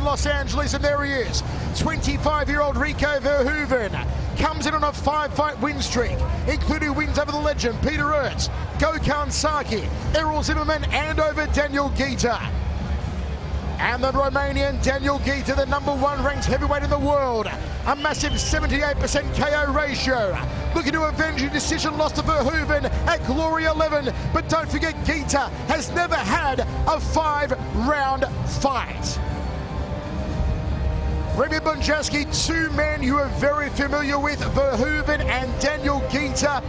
Los Angeles, and there he is. 25-year-old Rico Verhoeven comes in on a 5-fight win streak, including wins over the legend Peter Ertz, Gökhan Saki, Errol Zimmerman, and over Daniel Ghita. And the Romanian Daniel Ghita, the #1 ranked heavyweight in the world, a massive 78% KO ratio, looking to avenge a decision loss to Verhoeven at Glory 11. But don't forget, Ghita has never had a 5-round fight. Remy Bonjasky, two men you are very familiar with, Verhoeven and Daniel Ghita.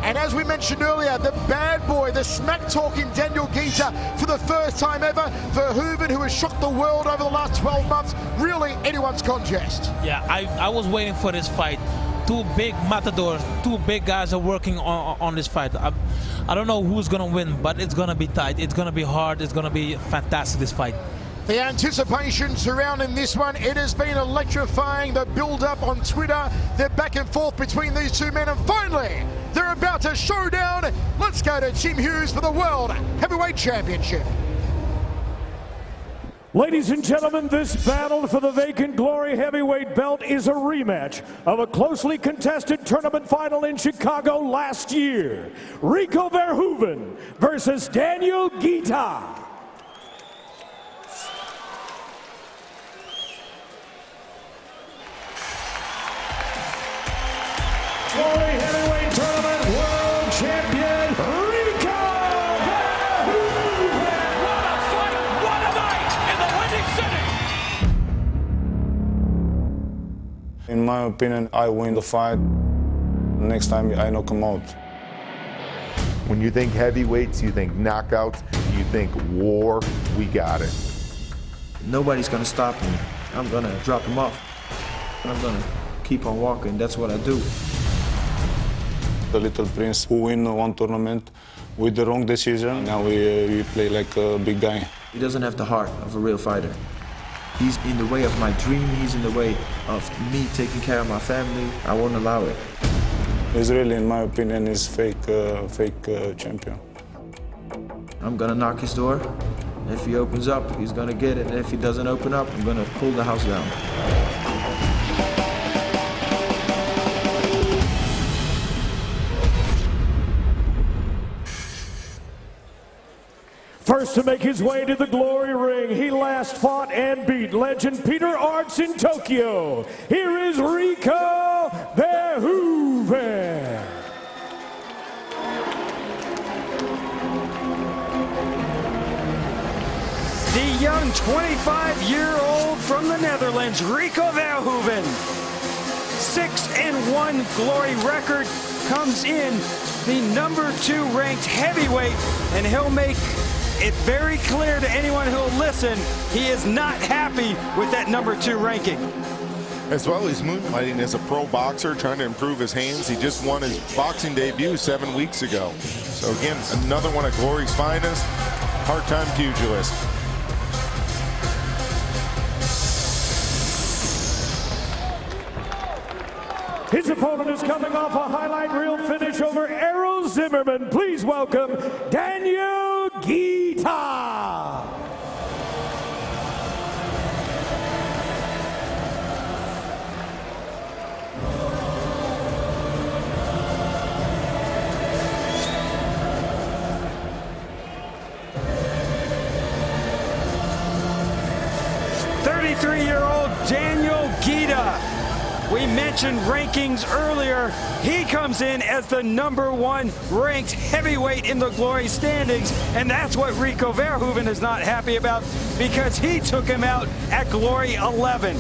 And as we mentioned earlier, the bad boy, the smack-talking Daniel Ghita for the first time ever. Verhoeven, who has shocked the world over the last 12 months, really anyone's contest. Yeah, I was waiting for this fight. Two big matadors, two big guys are working on this fight. I don't know who's going to win, but it's going to be tight. It's going to be hard. It's going to be fantastic, this fight. The anticipation surrounding this one, it has been electrifying. The build-up on Twitter, the back and forth between these two men, and finally, they're about to show down. Let's go to Tim Hughes for the World Heavyweight Championship. Ladies and gentlemen, this battle for the vacant Glory Heavyweight belt is a rematch of a closely contested tournament final in Chicago last year. Rico Verhoeven versus Daniel Ghita. Glory Heavyweight Tournament World Champion, Rico Verhoeven! What a fight! What a night in the Winning City! In my opinion, I win the fight. Next time I knock him out. When you think heavyweights, you think knockouts, you think war, we got it. Nobody's gonna stop me. I'm gonna drop him off. I'm gonna keep on walking. That's what I do. The little prince who win one tournament with the wrong decision. Now we play like a big guy. He doesn't have the heart of a real fighter. He's in the way of my dream. He's in the way of me taking care of my family. I won't allow it. He's really, in my opinion, is fake champion. I'm gonna knock his door. If he opens up, he's gonna get it. And if he doesn't open up, I'm gonna pull the house down. First to make his way to the Glory ring, he last fought and beat legend Peter Ertz in Tokyo. Here is Rico Verhoeven. The young 25-year-old from the Netherlands, Rico Verhoeven. 6-1 Glory record, comes in the #2 ranked heavyweight, and he'll make it very clear to anyone who'll listen, he is not happy with that #2 ranking. As well, he's moonlighting as a pro boxer, trying to improve his hands. He just won his boxing debut 7 weeks ago. So again, another one of Glory's finest, part-time pugilist. His opponent is coming off a highlight reel finish over Errol Zimmerman. Please welcome Daniel Ghita. '33-year-old Daniel Ghita. We mentioned rankings earlier. He comes in as the #1 ranked heavyweight in the Glory standings, and that's what Rico Verhoeven is not happy about, because he took him out at Glory 11.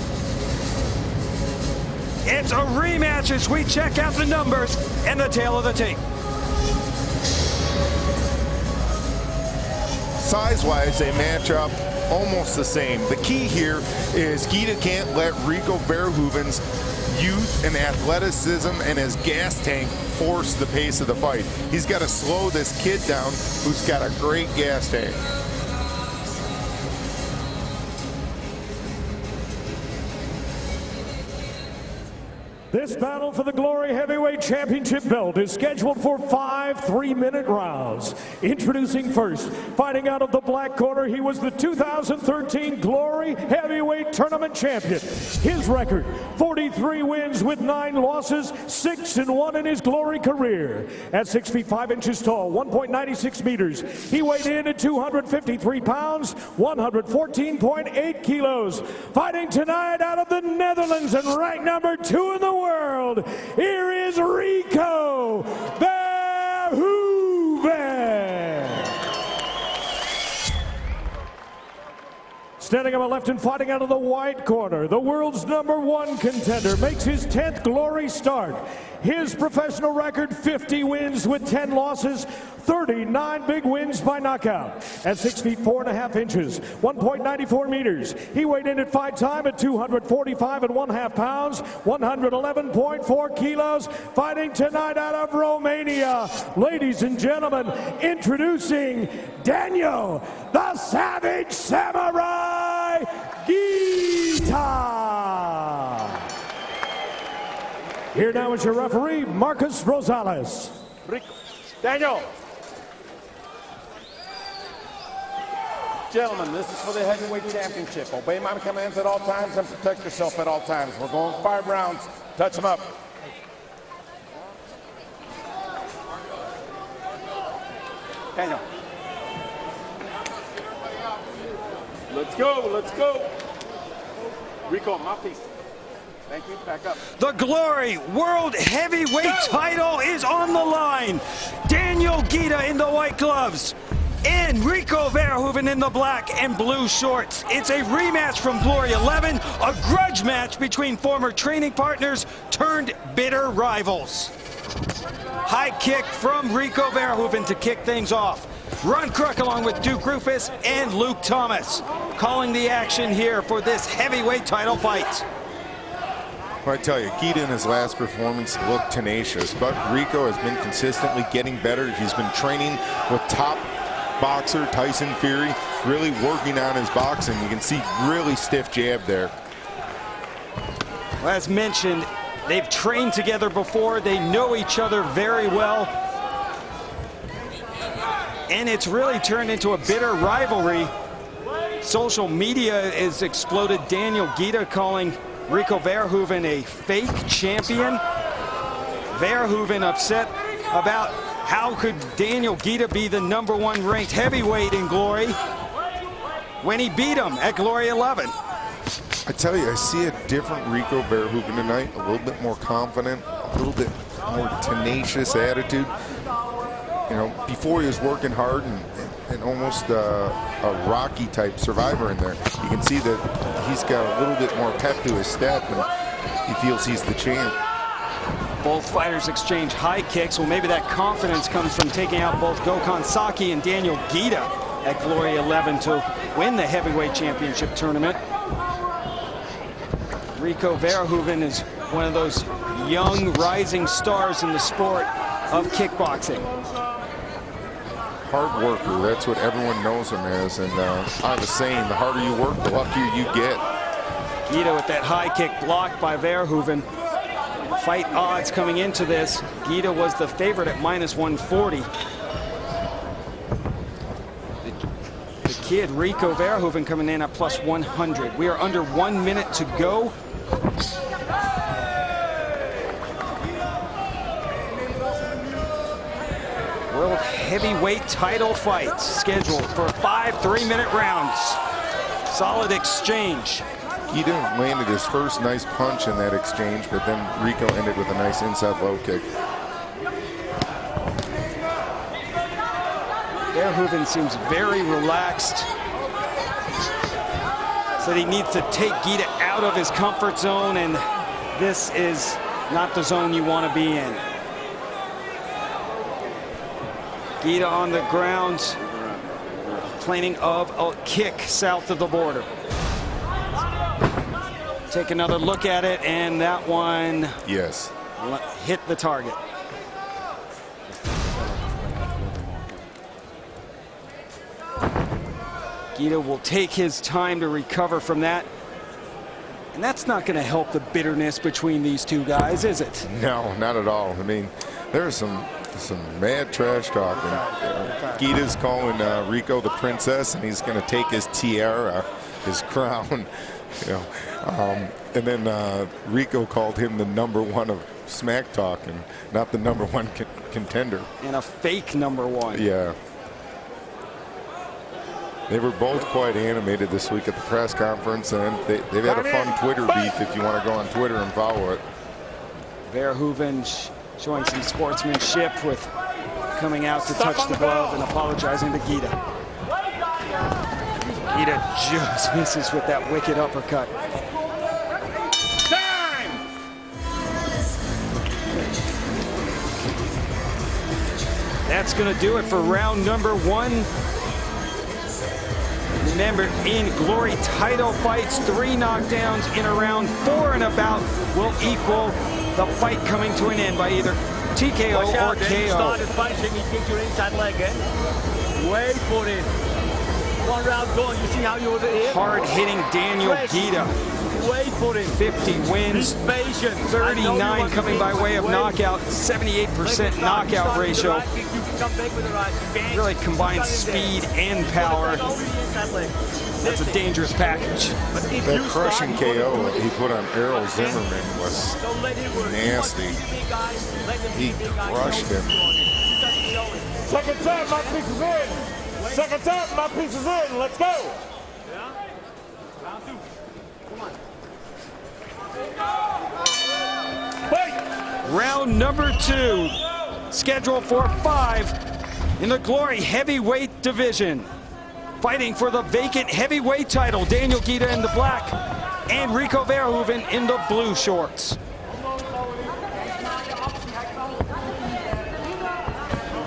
It's a rematch as we check out the numbers and the tail of the tape. Size-wise, they match up almost the same. The key here is Ghita can't let Rico Verhoeven's youth and athleticism and his gas tank force the pace of the fight. He's got to slow this kid down who's got a great gas tank. This battle for the Glory Heavyweight Championship belt is scheduled for 5 3-minute rounds. Introducing first, fighting out of the black corner, he was the 2013 Glory Heavyweight Tournament Champion. His record, 43 wins with 9 losses, 6-1 in his Glory career. At 6 feet 5 inches tall, 1.96 meters, he weighed in at 253 pounds, 114.8 kilos. Fighting tonight out of the Netherlands and ranked number 2 in the world, here is Rico Verhoeven. Standing on my left and fighting out of the white corner, the world's #1 contender makes his 10th Glory start. His professional record, 50 wins with 10 losses, 39 big wins by knockout. At 6 feet 4.5 inches, 1.94 meters, he weighed in at fight time at 245.5 pounds, 111.4 kilos. Fighting tonight out of Romania, ladies and gentlemen, introducing Daniel the Savage Samurai Ghita. Here now is your referee, Marcus Rosales. Daniel. Gentlemen, this is for the heavyweight championship. Obey my commands at all times and protect yourself at all times. We're going 5 rounds. Touch them up. Daniel. Let's go, let's go. Rico, mouthpiece. Thank you, back up. The Glory World Heavyweight title is on the line. Daniel Ghita in the white gloves and Rico Verhoeven in the black and blue shorts. It's a rematch from Glory 11, a grudge match between former training partners turned bitter rivals. High kick from Rico Verhoeven to kick things off. Ron Crook along with Duke Rufus and Luke Thomas calling the action here for this heavyweight title fight. Well, I tell you, Ghita in his last performance looked tenacious, but Rico has been consistently getting better. He's been training with top boxer Tyson Fury, really working on his boxing. You can see really stiff jab there. Well, as mentioned, they've trained together before. They know each other very well. And it's really turned into a bitter rivalry. Social media has exploded. Daniel Ghita calling Rico Verhoeven a fake champion. Verhoeven upset about how could Daniel Ghita be the #1 ranked heavyweight in Glory when he beat him at Glory 11. I tell you, I see a different Rico Verhoeven tonight, a little bit more confident, a little bit more tenacious attitude. You know, before he was working hard and almost a Rocky type survivor in there. You can see that he's got a little bit more pep to his step and he feels he's the champ. Both fighters exchange high kicks. Well, maybe that confidence comes from taking out both Gokhan Saki and Daniel Ghita at Glory 11 to win the heavyweight championship tournament. Rico Verhoeven is one of those young rising stars in the sport of kickboxing. Hard worker, that's what everyone knows him as, and I have a saying, the harder you work, the luckier you get. Ghita with that high kick blocked by Verhoeven. Fight odds coming into this, Ghita was the favorite at -140. The kid, Rico Verhoeven, coming in at +100. We are under 1 minute to go. World heavyweight title fights scheduled for 5 3-minute rounds. Solid exchange. Ghita landed his first nice punch in that exchange, but then Rico ended with a nice inside low kick. Verhoeven seems very relaxed. Said he needs to take Ghita out of his comfort zone, and this is not the zone you want to be in. Ghita on the ground, complaining of a kick south of the border. Take another look at it, and that one yes, hit the target. Ghita will take his time to recover from that. And that's not going to help the bitterness between these two guys, is it? No, not at all. I mean, there's some mad trash talking. Ghita's calling Rico the princess, and he's going to take his tiara, his crown, you know. And then Rico called him the #1 of smack talk, and not the #1 contender. And a fake #1. Yeah. They were both quite animated this week at the press conference, and they've had a fun Twitter beef if you want to go on Twitter and follow it. Verhoeven showing some sportsmanship with coming out to touch the glove and apologizing to Ghita. Ghita just misses with that wicked uppercut. That's going to do it for round #1. Remember, in Glory title fights, 3 knockdowns in a round, 4 and about will equal the fight coming to an end by either TKO or KO. Started punching, he kicked your inside leg in. Wait for it. 1 round gone. You see how you were here? Hard-hitting Daniel Ghita. Wait for it. 50 wins, 39 coming by way of knockout, 78% knockout ratio. Really combines speed and power. That's a dangerous package. That crushing KO he put on Errol Zimmerman was nasty. He crushed him. Second time, my piece is in. Second time, my piece is in. Let's go. Round #2, scheduled for 5 in the Glory heavyweight division. Fighting for the vacant heavyweight title, Daniel Ghita in the black and Rico Verhoeven in the blue shorts.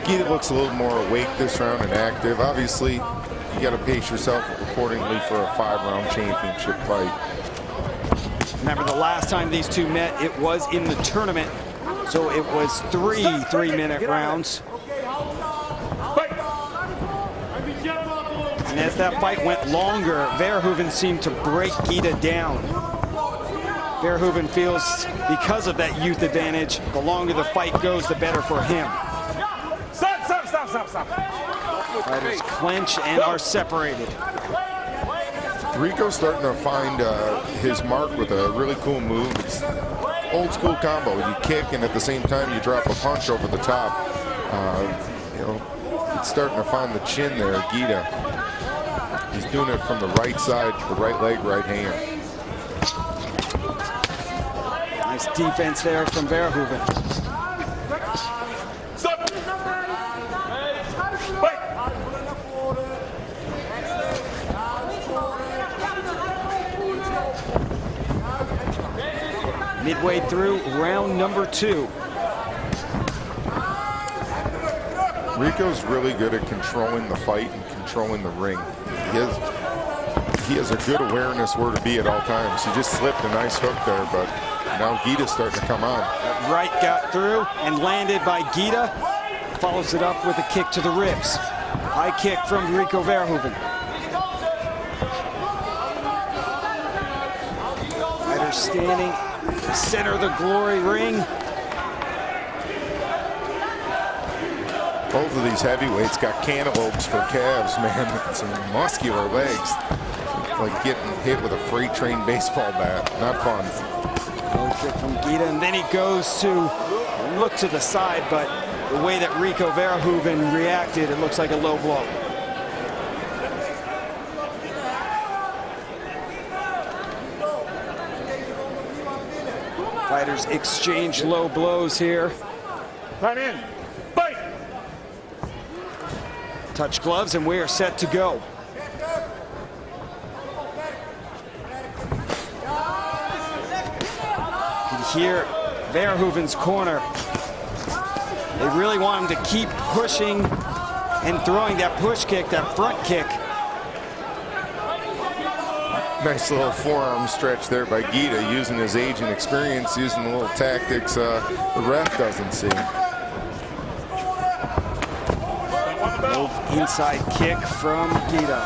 Ghita looks a little more awake this round and active. Obviously, you got to pace yourself accordingly for a 5-round championship fight. Remember, the last time these two met, it was in the tournament, so it was 3 3-minute rounds. And as that fight went longer, Verhoeven seemed to break Ghita down. Verhoeven feels, because of that youth advantage, the longer the fight goes, the better for him. Stop. Fighters clench and are separated. Rico's starting to find his mark with a really cool move. It's old school combo. You kick and at the same time you drop a punch over the top. You know, it's starting to find the chin there, Ghita. He's doing it from the right side, the right leg, right hand. Nice defense there from Verhoeven. Midway through round #2. Rico's really good at controlling the fight and controlling the ring. He has a good awareness where to be at all times. He just slipped a nice hook there, but now Ghita's starting to come on. That right got through and landed by Ghita. Follows it up with a kick to the ribs. High kick from Rico Verhoeven. Fighters standing center of the Glory ring. Both of these heavyweights got cantaloupes for calves, man. Some muscular legs. Like getting hit with a freight train baseball bat. Not fun. Low kick from Ghita, and then he goes to look to the side, but the way that Rico Verhoeven reacted, it looks like a low blow. Fighters exchange low blows here. Time in. Fight. Touch gloves, and we are set to go. You can hear Verhoeven's corner. They really want him to keep pushing and throwing that push kick, that front kick. Nice little forearm stretch there by Ghita, using his age and experience, using the little tactics the ref doesn't see. Inside kick from Ghita.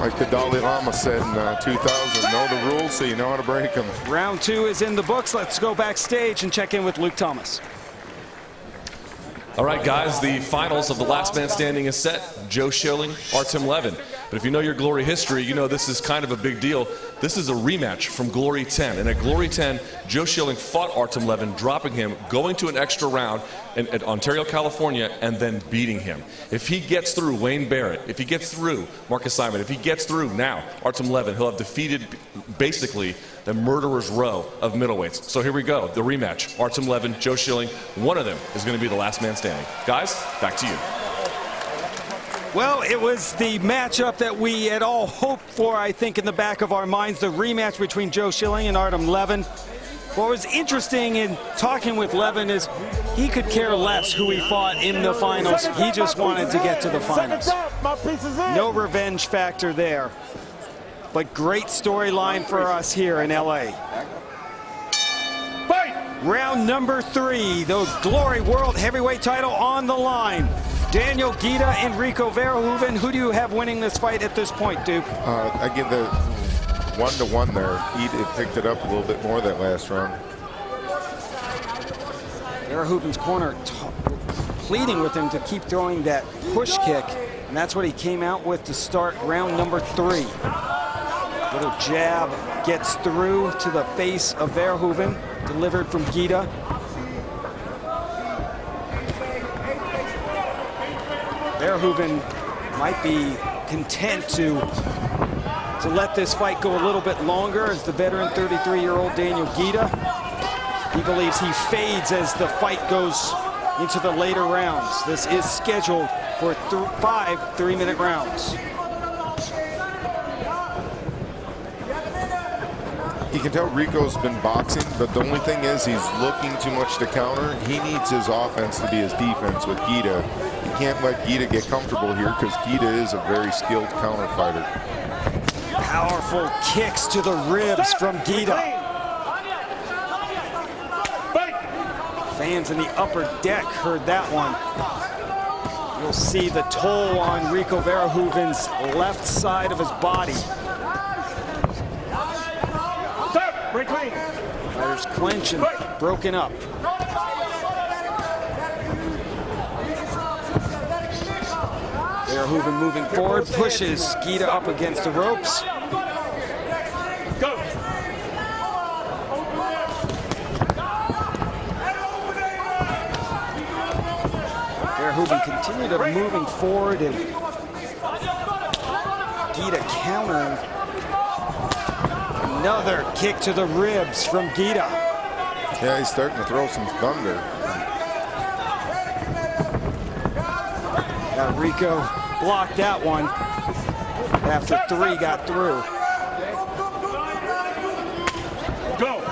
Like the Dalai Lama said in 2000, know the rules so you know how to break them. Round 2 is in the books. Let's go backstage and check in with Luke Thomas. All right, guys, the finals of the last man standing is set. Joe Schilling, Artem Levin. But if you know your Glory history, you know this is kind of a big deal. This is a rematch from Glory 10. And at Glory 10, Joe Schilling fought Artem Levin, dropping him, going to an extra round at Ontario, California, and then beating him. If he gets through Wayne Barrett, if he gets through Marcus Simon, if he gets through now Artem Levin, he'll have defeated basically the murderer's row of middleweights. So here we go, the rematch. Artem Levin, Joe Schilling, one of them is going to be the last man standing. Guys, back to you. Well, it was the matchup that we had all hoped for, I think, in the back of our minds, the rematch between Joe Schilling and Artem Levin. What was interesting in talking with Levin is he could care less who he fought in the finals. He just wanted to get to the finals. No revenge factor there. But great storyline for us here in LA. Round number 3, the Glory World Heavyweight title on the line. Daniel Ghita and Rico Verhoeven. Who do you have winning this fight at this point, Duke? I give the 1-1 there. Ghita picked it up a little bit more that last round. Verhoeven's corner pleading with him to keep throwing that push kick, and that's what he came out with to start round number 3. Little jab gets through to the face of Verhoeven, delivered from Ghita. Verhoeven might be content to let this fight go a little bit longer as the veteran 33-year-old Daniel Ghita. He believes he fades as the fight goes into the later rounds. This is scheduled for 5 3-minute rounds. You can tell Rico's been boxing, but the only thing is he's looking too much to counter. He needs his offense to be his defense with Ghita. You can't let Ghita get comfortable here because Ghita is a very skilled counter fighter. Powerful kicks to the ribs from Ghita. Fans in the upper deck heard that one. You'll see the toll on Rico Verhoeven's left side of his body. Fighters clinch and broken up. Verhoeven moving forward, pushes Ghita up against the ropes. Go. Verhoeven continued moving forward, and Ghita countering. Another kick to the ribs from Ghita. Yeah, he's starting to throw some thunder. Now Rico blocked that one after 3 got through. Go.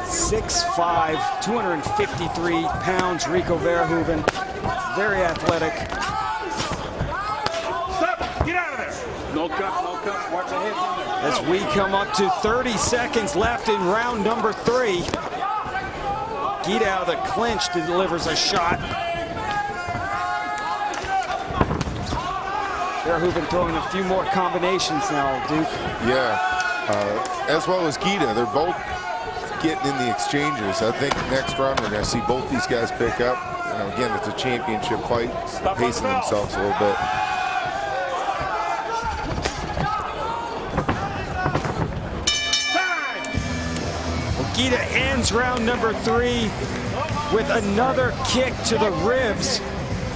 6'5", 253 pounds, Rico Verhoeven. Very athletic. Stop. Get out of there. No cut, no cut. Watch the head. As we come up to 30 seconds left in round number 3. Ghita out of the clinch delivers a shot. Verhoeven throwing a few more combinations now, Duke. Yeah, as well as Ghita. They're both getting in the exchanges. I think next round we're going to see both these guys pick up. You know, again, it's a championship fight, pacing themselves a little bit. Ghita ends round number 3 with another kick to the ribs.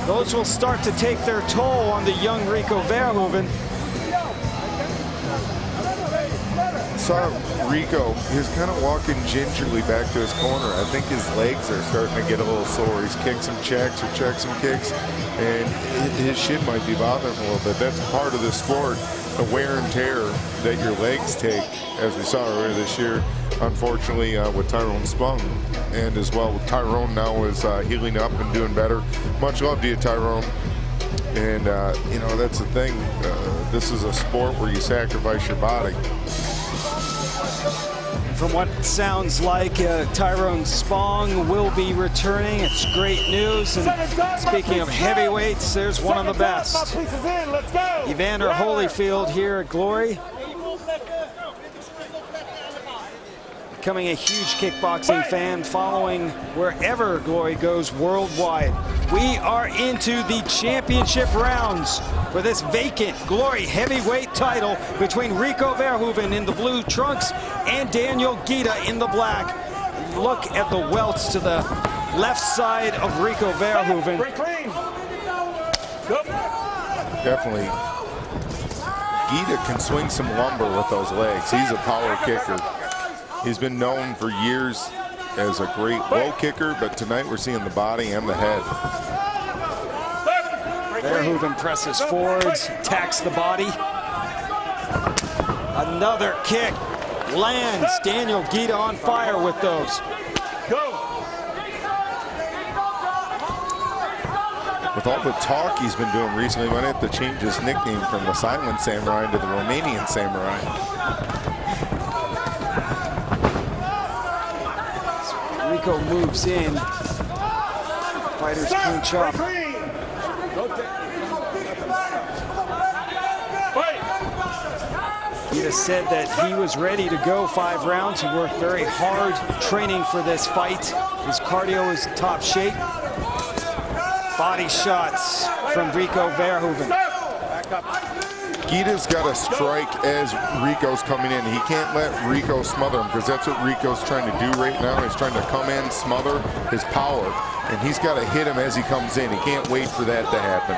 Those will start to take their toll on the young Rico Verhoeven. Saw Rico, he was kind of walking gingerly back to his corner. I think his legs are starting to get a little sore. He's kicked some checks or checked some kicks, and his shin might be bothering him a little bit. That's part of the sport, the wear and tear that your legs take, as we saw earlier this year. Unfortunately, with Tyrone Spong, and as well with Tyrone now is healing up and doing better. Much love to you, Tyrone. And, you know, that's the thing. This is a sport where you sacrifice your body. From what sounds like, Tyrone Spong will be returning. It's great news. And speaking of heavyweights, there's one of the best. Evander Holyfield here at Glory. Becoming a huge kickboxing fan, following wherever Glory goes worldwide. We are into the championship rounds for this vacant Glory heavyweight title between Rico Verhoeven in the blue trunks and Daniel Ghita in the black. Look at the welts to the left side of Rico Verhoeven. Definitely. Ghita can swing some lumber with those legs. He's a power kicker. He's been known for years as a great low kicker, but tonight we're seeing the body and the head. Verhoeven presses forwards, attacks the body. Another kick lands. Daniel Ghita on fire with those. With all the talk he's been doing recently, might have to change his nickname from the Silent Samurai to the Romanian Samurai. Rico moves in. Fighters clinch up. Ghita said that he was ready to go 5 rounds. He worked very hard training for this fight. His cardio is in top shape. Body shots from Rico Verhoeven. Ghita's got to strike as Rico's coming in. He can't let Rico smother him, because that's what Rico's trying to do right now. He's trying to come in, smother his power, and he's got to hit him as he comes in. He can't wait for that to happen.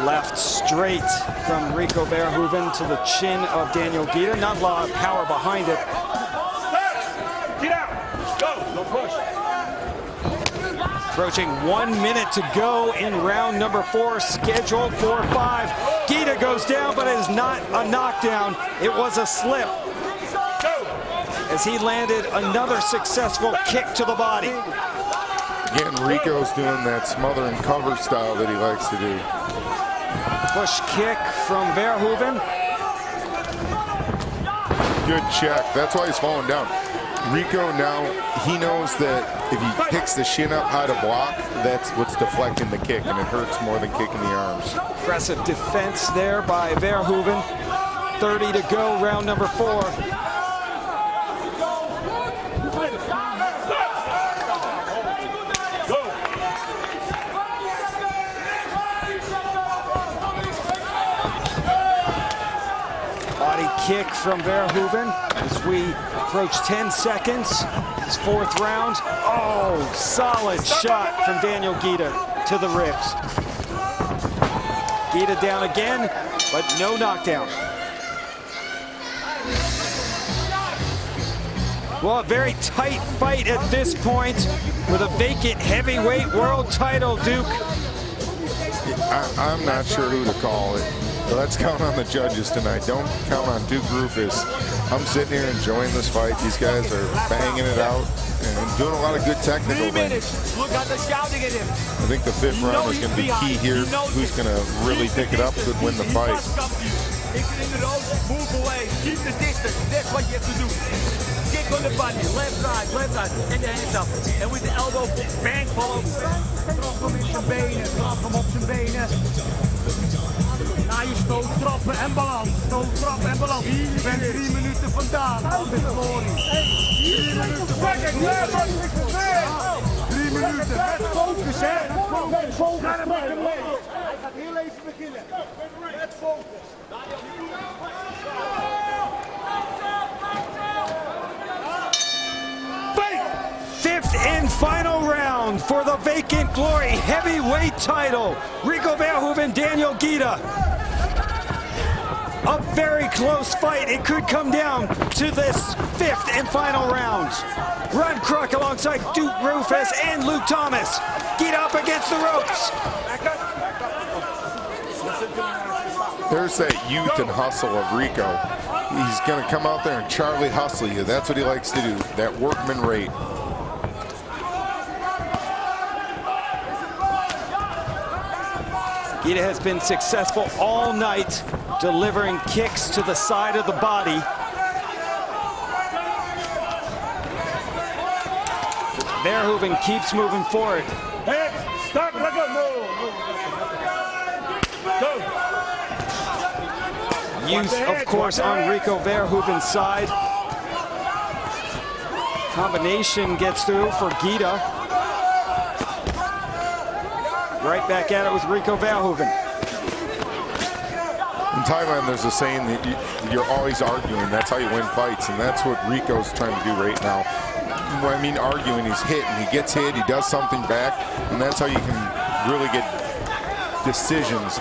Left straight from Rico Verhoeven to the chin of Daniel Ghita. Not a lot of power behind it. Get out. Go. No push. Approaching 1 minute to go in round number 4, scheduled for 5. Ghita goes down, but it is not a knockdown. It was a slip as he landed another successful kick to the body. Again, Rico's doing that smother and cover style that he likes to do. Push kick from Verhoeven. Good check. That's why he's falling down. Rico now, he knows that if he picks the shin up high to block, that's what's deflecting the kick, and it hurts more than kicking the arms. Impressive defense there by Verhoeven. 30 to go, round number 4. Body kick from Verhoeven as we approach 10 seconds. His 4th round. Oh, solid shot from Daniel Ghita to the ribs. Ghita down again, but no knockdown. Well, a very tight fight at this point with a vacant heavyweight world title, Duke. I'm not sure who to call it. So let's count on the judges tonight. Don't count on Duke Rufus. I'm sitting here enjoying this fight. These guys are banging it out and doing a lot of good technical things. Look at the shouting at him. I think the 5th round is going to be key here. Who's going to really pick it up could win the fight. Move away, keep the distance. That's what you have to do. Kick on the body, left side, and the hands up. And with the elbow, bang, follow. Trap hem in zijn benen, trap hem op zijn benen. Na je stoot, trappen en balans. Stoot, trap en balans. Je bent 3 minuten vandaan. Van de glorie. 3 minuten van de glorie. 3 minuten met focus, hè. Hij gaat heel even beginnen. Met focus. Fifth and final round for the vacant Glory heavyweight title. Rico Verhoeven, Daniel Ghita. A very close fight. It could come down to this 5th and final round. Ron Kruk alongside Duke Rufus and Luke Thomas. Ghita up against the ropes. There's that youth and hustle of Rico. He's going to come out there and Charlie hustle you. That's what he likes to do, that workman rate. Ghita has been successful all night, delivering kicks to the side of the body. Verhoeven keeps moving forward. Hey, start, let go, move. Youth, of course, on Rico Verhoeven's side. Combination gets through for Ghita. Right back at it with Rico Verhoeven. In Thailand, there's a saying that you're always arguing. That's how you win fights, and that's what Rico's trying to do right now. When I mean arguing, he's hit, and he gets hit, he does something back, and that's how you can really get decisions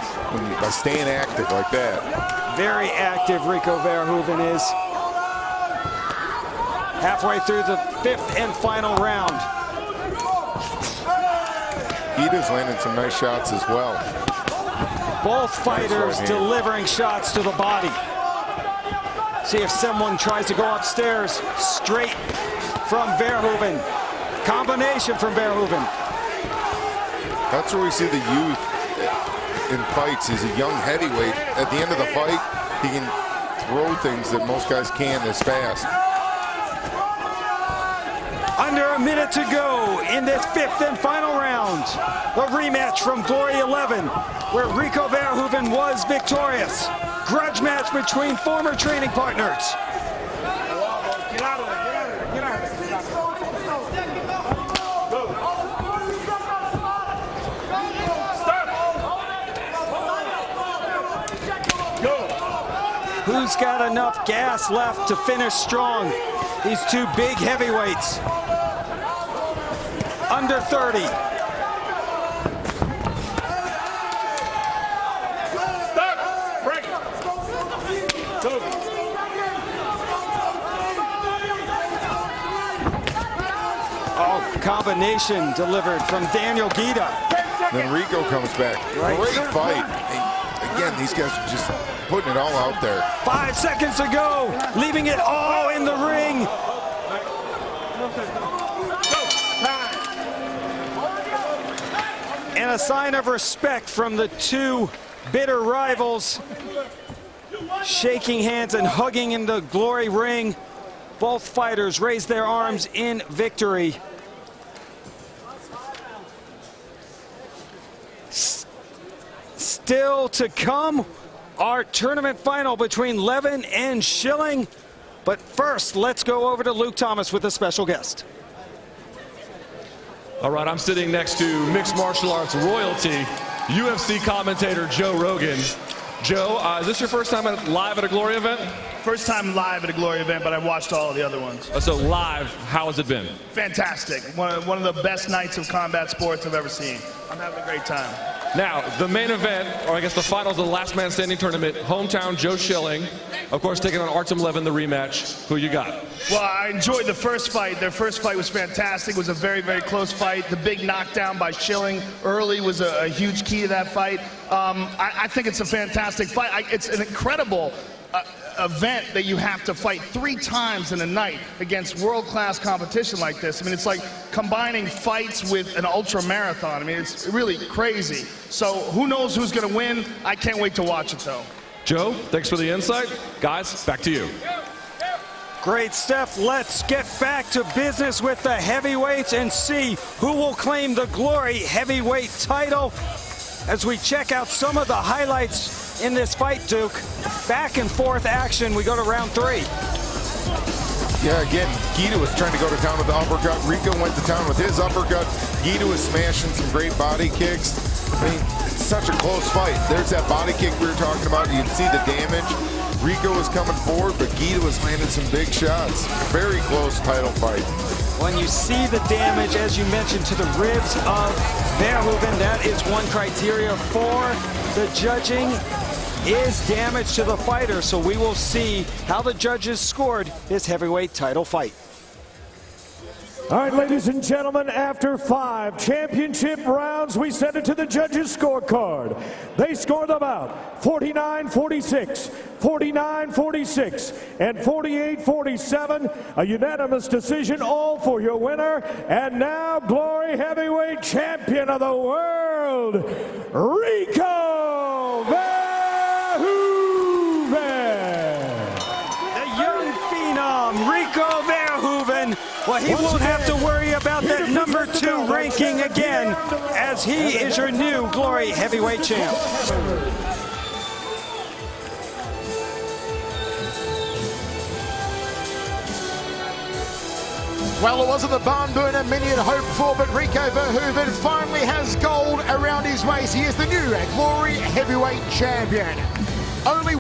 by staying active like that. Very active Rico Verhoeven is. Halfway through the 5th and final round. Ghita's landing some nice shots as well. Both fighters delivering shots to the body. See if someone tries to go upstairs. Straight from Verhoeven. Combination from Verhoeven. That's where we see the youth in fights. He's a young heavyweight. At the end of the fight, he can throw things that most guys can't as fast. Under a minute to go in this 5th and final round. A rematch from Glory 11, where Rico Verhoeven was victorious. Grudge match between former training partners. Get out of there, get out of there, get out of there. Who's got enough gas left to finish strong? These two big heavyweights. Under 30. Stop! Break! Go! Oh, combination delivered from Daniel Ghita. Then Rico comes back. Right. Great fight. Again, these guys are just putting it all out there. 5 seconds to go, leaving it all in the ring. And a sign of respect from the two bitter rivals, shaking hands and hugging in the glory ring. Both fighters raise their arms in victory. Still to come, our tournament final between Levin and Schilling. But first, let's go over to Luke Thomas with a special guest. All right, I'm sitting next to mixed martial arts royalty, UFC commentator Joe Rogan. Joe, is this your first time live at a Glory event? First time live at a Glory event, but I've watched all of the other ones. So live, how has it been? Fantastic. One of the best nights of combat sports I've ever seen. I'm having a great time. Now, the main event, or I guess the finals of the Last Man Standing tournament, hometown Joe Schilling, of course, taking on Artem Levin, the rematch. Who you got? Well, I enjoyed the first fight. Their first fight was fantastic. It was a very, very close fight. The big knockdown by Schilling early was a huge key to that fight. I think it's a fantastic fight. It's an incredible event that you have to fight 3 times in a night against world-class competition like this. I mean, it's like combining fights with an ultra marathon. I mean, it's really crazy. So who knows who's going to win? I can't wait to watch it, though. Joe, thanks for the insight. Guys, back to you. Great stuff. Let's get back to business with the heavyweights and see who will claim the Glory heavyweight title as we check out some of the highlights in this fight, Duke. Back and forth action. We go to round 3. Yeah, again, Ghita was trying to go to town with the uppercut. Rico went to town with his uppercut. Ghita was smashing some great body kicks. I mean, it's such a close fight. There's that body kick we were talking about. You can see the damage. Rico was coming forward, but Ghita was landing some big shots. Very close title fight. When you see the damage, as you mentioned, to the ribs of Verhoeven, that is one criteria for the judging, is damage to the fighter. So we will see how the judges scored this heavyweight title fight. All right, ladies and gentlemen, after 5 championship rounds, we send it to the judges' scorecard. They score the bout 49-46, 49-46, and 48-47. A unanimous decision, all for your winner. And now, Glory Heavyweight Champion of the World, Rico ranking again as he is your new Glory Heavyweight champ. Well, it wasn't the barn burner many had hoped for, but Rico Verhoeven finally has gold around his waist. He is the new Glory Heavyweight champion. Only